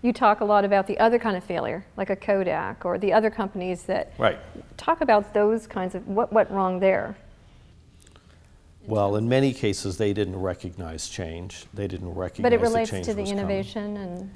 you talk a lot about the other kind of failure, like a Kodak or the other companies that talk about those kinds of what went wrong there. Well, in many cases, they didn't recognize change. They didn't recognize But it relates the change to the was innovation coming. and.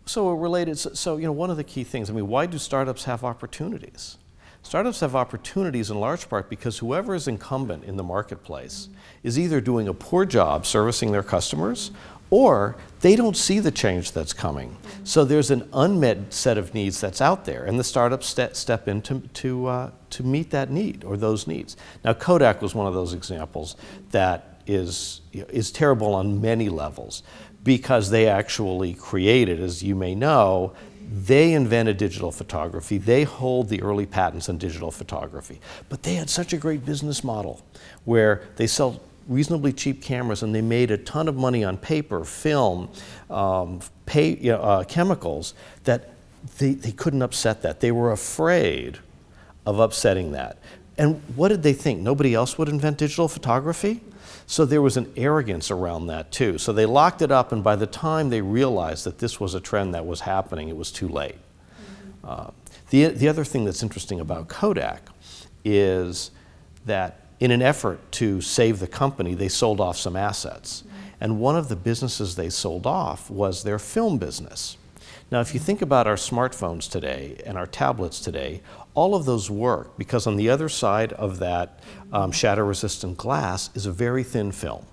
So it related. So you know, one of the key things. I mean, why do startups have opportunities? Startups have opportunities in large part because whoever is incumbent in the marketplace is either doing a poor job servicing their customers, or they don't see the change that's coming. So there's an unmet set of needs that's out there, and the startups step in to meet that need or those needs. Now, Kodak was one of those examples that is terrible on many levels because they actually created, as you may know, they invented digital photography. They hold the early patents on digital photography. But they had such a great business model where they sell reasonably cheap cameras and they made a ton of money on paper, film, chemicals, that they couldn't upset that. They were afraid of upsetting that. And what did they think? Nobody else would invent digital photography? So there was an arrogance around that too. So they locked it up, and by the time they realized that this was a trend that was happening, it was too late. The other thing that's interesting about Kodak is that in an effort to save the company, they sold off some assets. And one of the businesses they sold off was their film business. Now, if you think about our smartphones today and our tablets today, all of those work because on the other side of that shatter-resistant glass is a very thin film.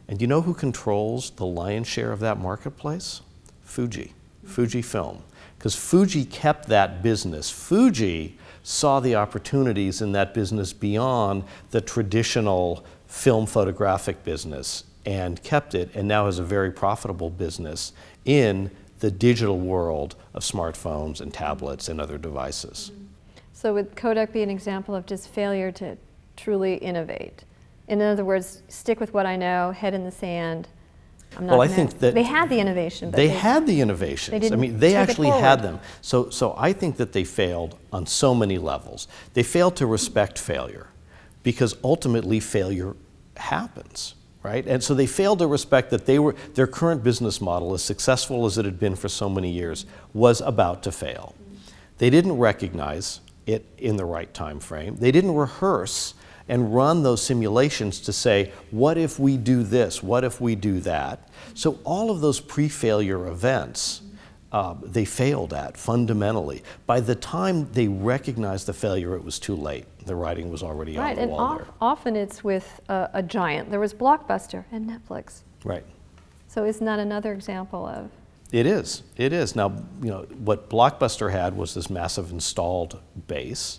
And you know who controls the lion's share of that marketplace? Fuji, Fujifilm. Because Fuji kept that business. Fuji saw the opportunities in that business beyond the traditional film photographic business and kept it, and now has a very profitable business in the digital world of smartphones and tablets and other devices. So would Kodak be an example of just failure to truly innovate? In other words, stick with what I know, head in the sand. Well, I think that they had the innovation. But they had the innovations. I mean, they actually had them. So I think that they failed on so many levels. They failed to respect failure because ultimately failure happens. Right? And so they failed to respect that their current business model, as successful as it had been for so many years, was about to fail. They didn't recognize it in the right time frame. They didn't rehearse and run those simulations to say, what if we do this? What if we do that? So all of those pre-failure events, they failed at fundamentally. By the time they recognized the failure, it was too late. The writing was already on the wall there. Often it's with a giant. There was Blockbuster and Netflix. Right. So isn't that another example of? It is. It is. Now, you know, what Blockbuster had was this massive installed base.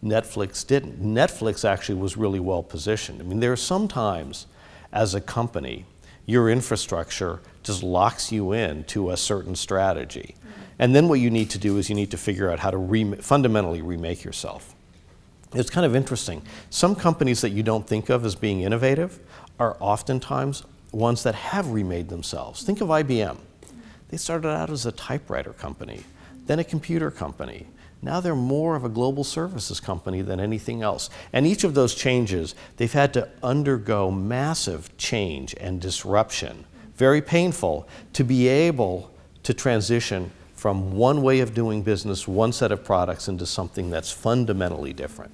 Netflix didn't. Netflix actually was really well positioned. I mean, there are some times as a company, your infrastructure just locks you in to a certain strategy. And then what you need to do is you need to figure out how to fundamentally remake yourself. It's kind of interesting. Some companies that you don't think of as being innovative are oftentimes ones that have remade themselves. Think of IBM. They started out as a typewriter company, then a computer company. Now they're more of a global services company than anything else. And each of those changes, they've had to undergo massive change and disruption, very painful, to be able to transition from one way of doing business, one set of products, into something that's fundamentally different.